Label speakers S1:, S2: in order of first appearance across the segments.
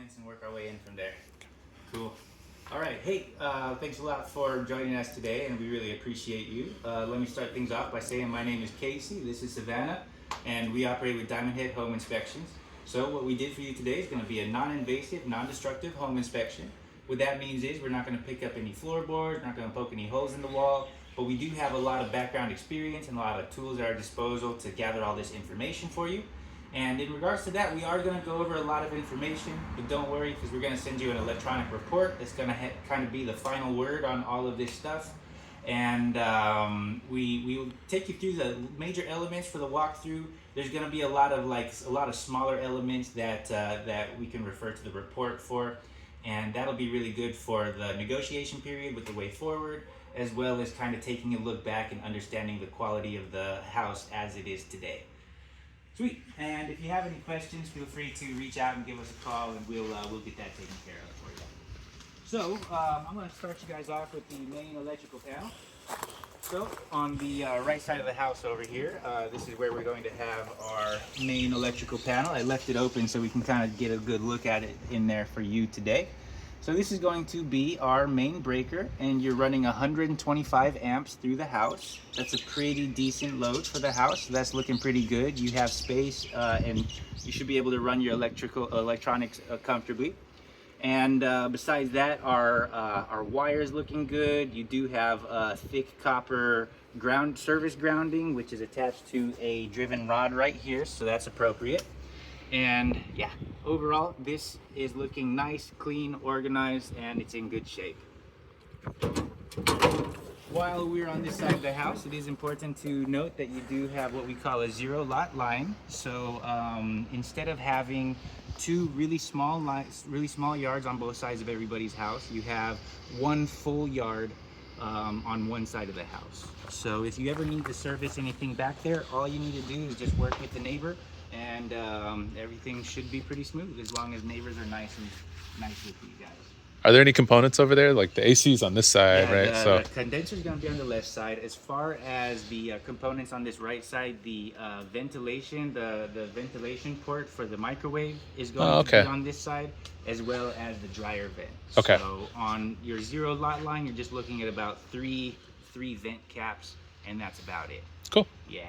S1: elements and work our way in from there. Cool. All right. Hey, thanks a lot for joining us today, and we really appreciate you. Let me start things off by saying my name is Casey. This is Savannah, and we operate with Diamond Head Home Inspections. So what we did for you today is going to be a non-invasive, non-destructive home inspection. What that means is we're not going to pick up any floorboards, not going to poke any holes in the wall, but we do have a lot of background experience and a lot of tools at our disposal to gather all this information for you. And in regards to that, we are going to go over a lot of information, but don't worry, because we're going to send you an electronic report that's going to kind of be the final word on all of this stuff. And we will take you through the major elements for the walkthrough. There's going to be a lot of smaller elements that we can refer to the report for, and that'll be really good for the negotiation period with the way forward, as well as kind of taking a look back and understanding the quality of the house as it is today. Sweet. And if you have any questions, feel free to reach out and give us a call, and we'll get that taken care of for you. So I'm going to start you guys off with the main electrical panel. So on the right side of the house over here, this is where we're going to have our main electrical panel. I left it open so we can kind of get a good look at it in there for you today. So this is going to be our main breaker, and you're running 125 amps through the house. That's a pretty decent load for the house. So that's looking pretty good. You have space, and you should be able to run your electronics comfortably. And besides that, our wire is looking good. You do have thick copper service grounding, which is attached to a driven rod right here, so that's appropriate. And yeah, overall, this is looking nice, clean, organized, and it's in good shape. While we're on this side of the house, it is important to note that you do have what we call a zero lot line. So instead of having two really small yards on both sides of everybody's house, you have one full yard on one side of the house. So if you ever need to service anything back there, all you need to do is just work with the neighbor, and everything should be pretty smooth as long as neighbors are nice with you guys.
S2: Are there any components over there? Like the AC is on this side,
S1: Yeah,
S2: right?
S1: the condenser is going to be on the left side. As far as the components on this right side, the ventilation, the ventilation port for the microwave is going to be on this side, as well as the dryer vent.
S2: Okay.
S1: So on your zero lot line, you're just looking at about three vent caps, and that's about it.
S2: Cool.
S1: Yeah.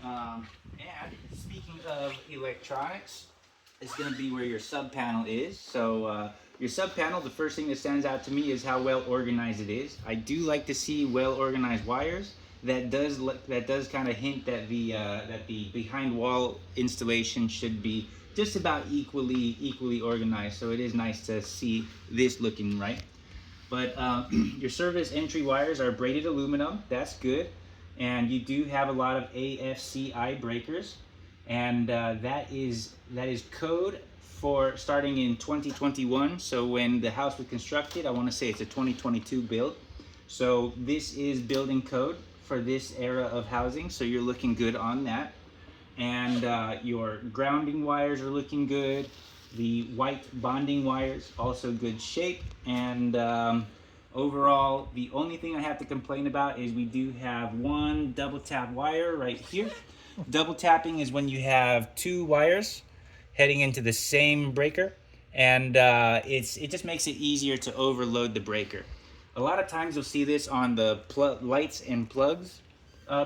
S1: And speaking of electronics, it's going to be where your sub panel is. So your sub panel, the first thing that stands out to me is how well organized it is. I do like to see well organized wires. That does kind of hint that the behind wall installation should be just about equally organized. So it is nice to see this looking right. But your service entry wires are braided aluminum. That's good. And you do have a lot of AFCI breakers, and that is code for starting in 2021. So when the house was constructed, I want to say it's a 2022 build. So this is building code for this era of housing. So you're looking good on that. And your grounding wires are looking good. The white bonding wires, also good shape. And overall, the only thing I have to complain about is we do have one double tap wire right here. Double tapping is when you have two wires heading into the same breaker, and it just makes it easier to overload the breaker. A lot of times you'll see this on the lights and plugs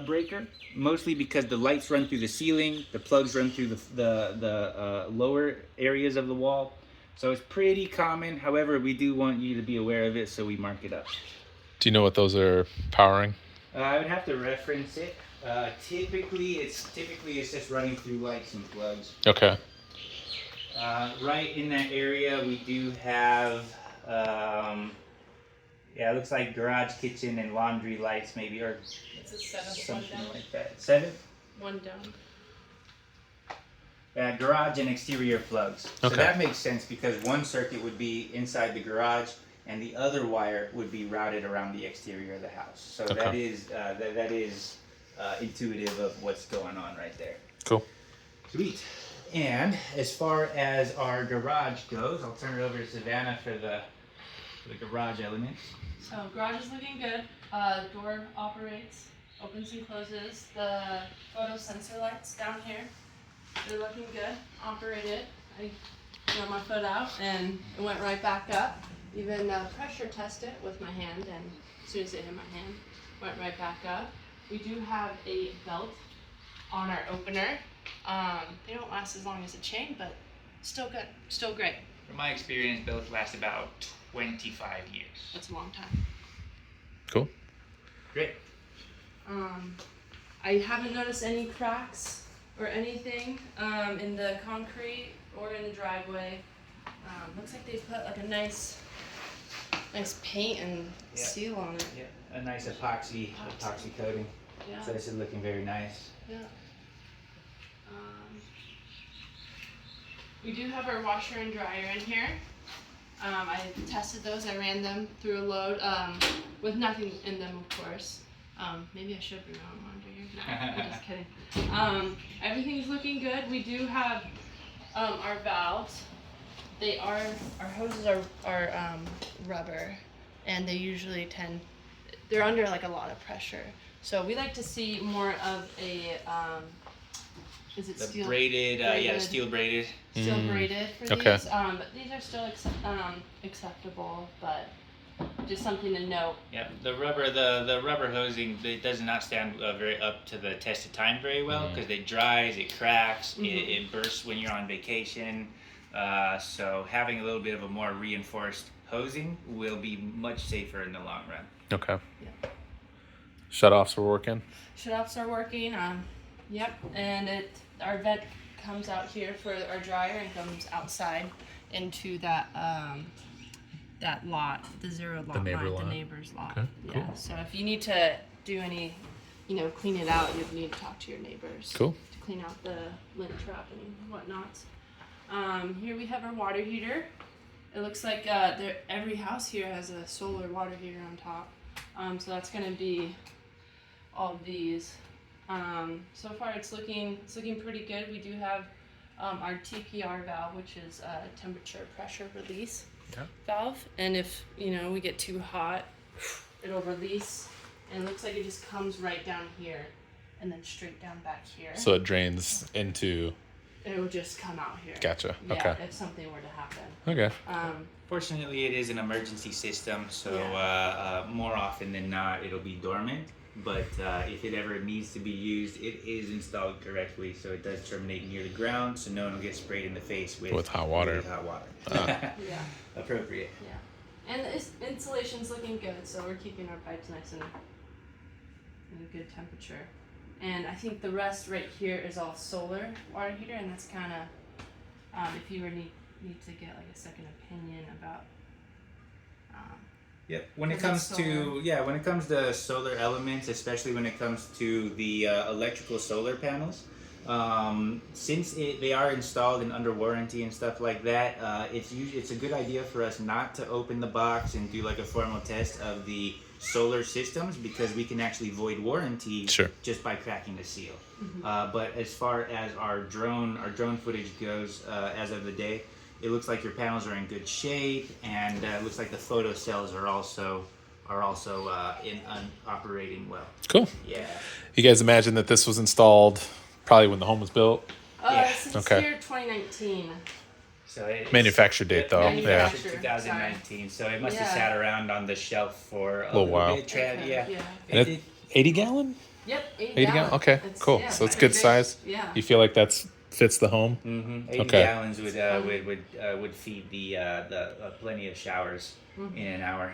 S1: breaker, mostly because the lights run through the ceiling, the plugs run through the lower areas of the wall. So it's pretty common. However, we do want you to be aware of it, so we mark it up.
S2: Do you know what those are powering?
S1: I would have to reference it. Typically it's just running through lights and plugs.
S2: Okay.
S1: Right in that area, we do have, it looks like garage, kitchen, and laundry lights, maybe, or
S3: It's a 7th
S1: something
S3: one down.
S1: like that. 7?
S3: One down.
S1: Garage and exterior plugs. So
S2: Okay.
S1: that makes sense because one circuit would be inside the garage, and the other wire would be routed around the exterior of the house. So
S2: Okay.
S1: that is intuitive of what's going on right there.
S2: Cool.
S1: Sweet. And as far as our garage goes, I'll turn it over to Savannah for the garage elements.
S3: So garage is looking good. Door operates, opens and closes. The photo sensor lights down here, they're looking good. Operated. I throw my foot out, and it went right back up. Even pressure test it with my hand, and as soon as it hit my hand, went right back up. We do have a belt on our opener. They don't last as long as a chain, but still good, still great.
S1: From my experience, belts last about 25 years.
S3: That's a long time.
S2: Cool.
S1: Great.
S3: I haven't noticed any cracks or anything in the concrete or in the driveway. Looks like they put like a nice paint and seal on it.
S1: Yeah, a nice epoxy coating.
S3: Yeah.
S1: So this is looking very nice.
S3: Yeah. We do have our washer and dryer in here. I tested those. I ran them through a load with nothing in them, of course. Maybe I should bring my own under here. No, I'm just kidding. Everything's looking good. We do have our valves. Our hoses are rubber, and they usually they're under like a lot of pressure. So we like to see more of a is it
S1: The
S3: steel?
S1: braided, steel braided.
S3: Still braided for
S2: Okay.
S3: these, but these are still acceptable, but just something to note.
S1: Yeah, the rubber hosing, it does not stand very up to the test of time very well because it dries, it cracks, it bursts when you're on vacation. So having a little bit of a more reinforced hosing will be much safer in the long run.
S2: Okay.
S3: Yeah.
S2: Shut-offs were working.
S3: Shut-offs are working. Yep, and our vent comes out here for our dryer and comes outside into that that lot, the zero lot,
S2: neighbor
S3: line,
S2: lot.
S3: the neighbor's lot.
S2: Okay,
S3: Yeah.
S2: cool.
S3: So if you need to do any, clean it out, you'd need to talk to your neighbors.
S2: Cool.
S3: To clean out the lint trap and whatnot. Here we have our water heater. It looks like every house here has a solar water heater on top. So that's gonna be all of these. So far it's looking pretty good. We do have our TPR valve, which is a temperature pressure release valve, and if we get too hot, it'll release, and it looks like it just comes right down here and then straight down back here.
S2: So it drains into.
S3: It will just come out here.
S2: Gotcha.
S3: Yeah,
S2: Okay.
S3: if something were to happen.
S2: Okay.
S1: Fortunately, it is an emergency system, so more often than not, it'll be dormant. But if it ever needs to be used, it is installed correctly, so it does terminate near the ground, so no one will get sprayed in the face with
S2: hot water.
S3: Yeah.
S1: Appropriate.
S3: Yeah. And the insulation's looking good, so we're keeping our pipes nice and in a good temperature. And I think the rest right here is all solar water heater, and that's kind of if you were need to get like a second opinion about.
S1: Yep. When it
S3: Because
S1: comes
S3: it's
S1: when it comes to solar elements, especially when it comes to the electrical solar panels, since they are installed and under warranty and stuff like that, it's a good idea for us not to open the box and do like a formal test of the solar systems, because we can actually void warranty just by cracking the seal. But as far as our drone footage goes, as of the day, it looks like your panels are in good shape, and it looks like the photo cells are also operating well.
S2: Cool.
S1: Yeah.
S2: You guys imagine that this was installed probably when the home was built?
S3: Since
S2: Okay.
S3: year 2019.
S1: So it's
S2: Manufactured date, though.
S1: Manufactured
S3: Yeah.
S1: 2019. So it must have
S3: Yeah.
S1: sat around on the shelf for a
S2: Little while.
S1: bit.
S3: Yeah.
S2: And it, 80 gallon?
S3: Yep.
S2: 80 gallon? Okay, cool. So it's good size.
S3: Yeah.
S2: You feel like that's fits the home?
S1: 80
S2: Okay.
S1: gallons would feed the plenty of showers in an hour.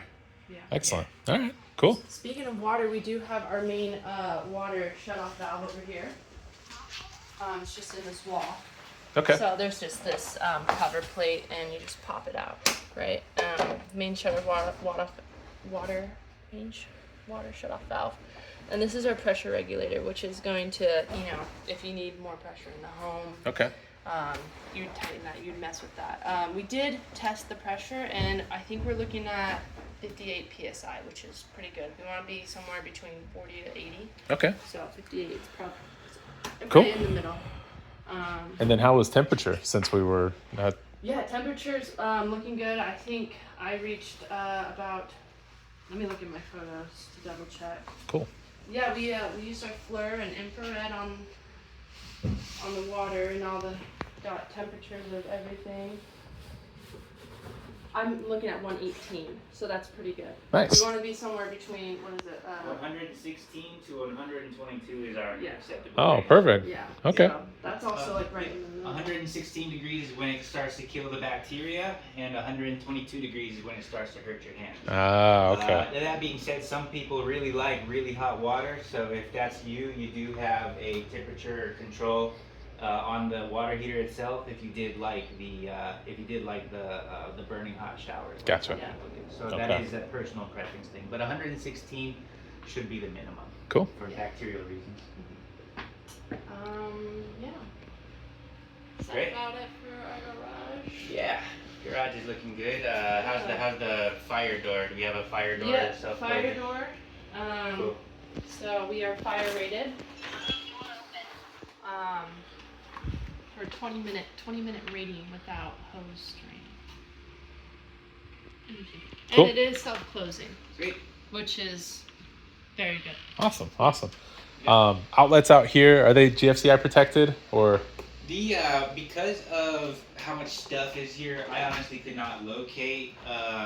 S3: Yeah.
S2: Excellent. All right, cool.
S3: Speaking of water, we do have our main water shut-off valve over here. It's just in this wall.
S2: Okay.
S3: So there's just this cover plate, and you just pop it out, right? Main shutter water shut-off valve. And this is our pressure regulator, which is going to, if you need more pressure in the home,
S2: Okay.
S3: you'd tighten that, you'd mess with that. We did test the pressure, and I think we're looking at 58 psi, which is pretty good. We want to be somewhere between 40 to 80.
S2: Okay.
S3: So 58 is probably
S2: Cool.
S3: right in the middle.
S2: And then how was temperature since we were not?
S3: Yeah, temperature's looking good. I think I reached about. Let me look at my photos to double check.
S2: Cool.
S3: Yeah, we used our FLIR and infrared on the water and all the temperatures of everything. I'm looking at 118, so that's pretty good.
S2: Nice.
S3: We want to be somewhere between, what is it?
S1: 116 to 122 is our
S3: Yeah.
S1: acceptable
S2: Oh,
S1: range.
S2: perfect.
S3: Yeah.
S2: Okay.
S3: So that's also like right in the middle.
S1: 116 degrees is when it starts to kill the bacteria, and 122 degrees is when it starts to hurt your hands.
S2: Ah, okay.
S1: That being said, some people really like really hot water, so if that's you, you do have a temperature control on the water heater itself. If you did like the burning hot showers.
S2: Gotcha.
S3: Yeah.
S1: So that is a personal preference thing, but 116 should be the minimum.
S2: Cool.
S1: For bacterial reasons.
S3: Yeah. Is that
S1: Great.
S3: about it for our garage?
S1: Yeah, garage is looking good. How's the fire door? Do we have a fire door?
S3: Yeah,
S1: that's
S3: fire
S1: self-closing?
S3: door.
S1: Cool.
S3: So we are fire rated. For 20 minute rating without hose strain.
S2: Cool.
S3: And it is self-closing,
S1: Sweet.
S3: which is very good.
S2: Awesome. Outlets out here, are they GFCI protected or?
S1: Because of how much stuff is here, I honestly could not locate.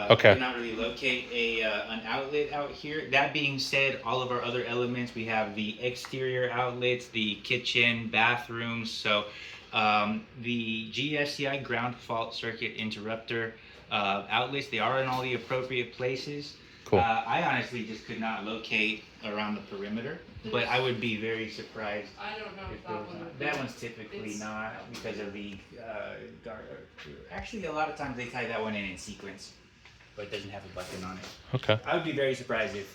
S2: Okay.
S1: Could not really locate an outlet out here. That being said, all of our other elements, we have the exterior outlets, the kitchen, bathrooms. So the GFCI ground fault circuit interrupter outlets, they are in all the appropriate places.
S2: Cool.
S1: I honestly just could not locate around the perimeter, but I would be very surprised.
S3: I don't know
S1: If there was not. That one's typically not because of the guard. Actually, a lot of times they tie that one in sequence, but it doesn't have a button on it.
S2: Okay.
S1: I would be very surprised if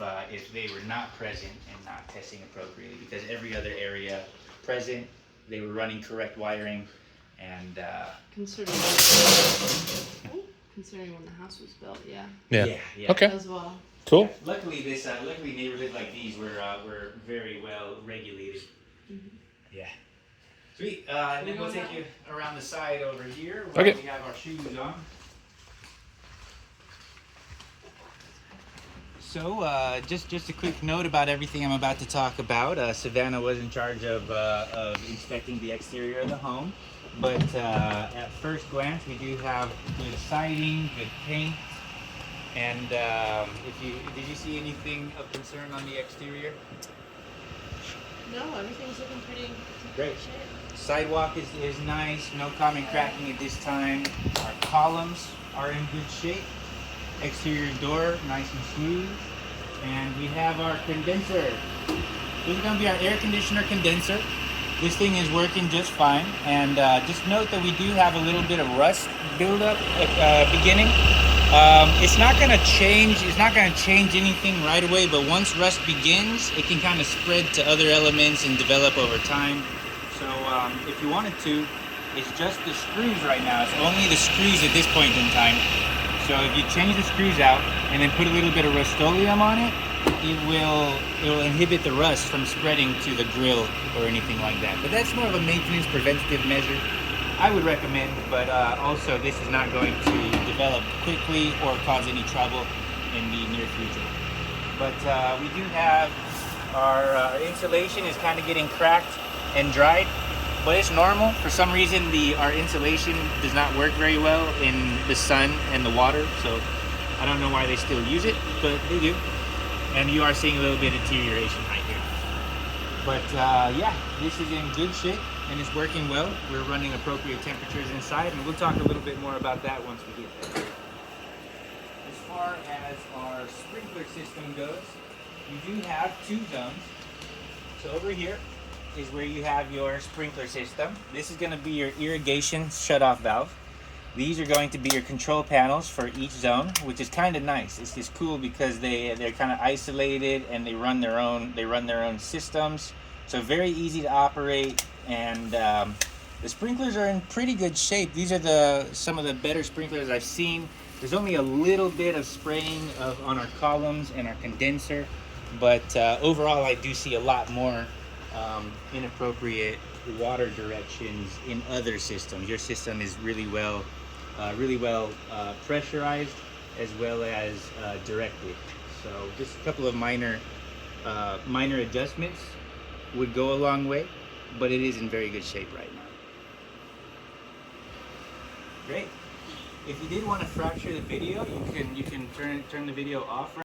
S1: they were not present and not testing appropriately, because every other area present, they were running correct wiring, and
S3: Considering when the house was built, yeah.
S2: Yeah.
S1: yeah.
S2: Okay.
S3: As well.
S2: Cool.
S1: Luckily, luckily neighborhoods like these were very well regulated.
S3: Mm-hmm.
S1: Yeah. Sweet. And then we'll take you around the side over here while
S2: Okay.
S1: we have our shoes on. So, just a quick note about everything I'm about to talk about. Savannah was in charge of inspecting the exterior of the home, but at first glance, we do have good siding, good paint. And did you see anything of concern on the exterior?
S3: No, everything's looking pretty
S1: Great.
S3: shape.
S1: Sidewalk is nice, no common cracking at this time. Our columns are in good shape. Exterior door, nice and smooth. And we have our condenser. This is gonna be our air conditioner condenser. This thing is working just fine. And just note that we do have a little bit of rust buildup at beginning. It's not gonna change anything right away, but once rust begins, it can kind of spread to other elements and develop over time. So if you wanted to, it's just the screws right now. It's only the screws at this point in time. So if you change the screws out and then put a little bit of Rust-Oleum on it, it will inhibit the rust from spreading to the grill or anything like that. But that's more of a maintenance preventative measure I would recommend, but also this is not going to develop quickly or cause any trouble in the near future. But we do have our insulation is kind of getting cracked and dried, but it's normal. For some reason, our insulation does not work very well in the sun and the water, so I don't know why they still use it, but they do. And you are seeing a little bit of deterioration right here. But yeah, this is in good shape and it's working well. We're running appropriate temperatures inside, and we'll talk a little bit more about that once we get there. As far as our sprinkler system goes, you do have two zones. So over here is where you have your sprinkler system. This is going to be your irrigation shutoff valve. These are going to be your control panels for each zone, which is kind of nice. It's just cool because they're kind of isolated and they run their own systems. So very easy to operate, and the sprinklers are in pretty good shape. These are some of the better sprinklers I've seen. There's only a little bit of spraying on our columns and our condenser, but overall I do see a lot more inappropriate water directions in other systems. Your system is really well pressurized as well as directed. So just a couple of minor adjustments would go a long way, but it is in very good shape right now. Great. If you did want to fracture the video, you can turn the video off.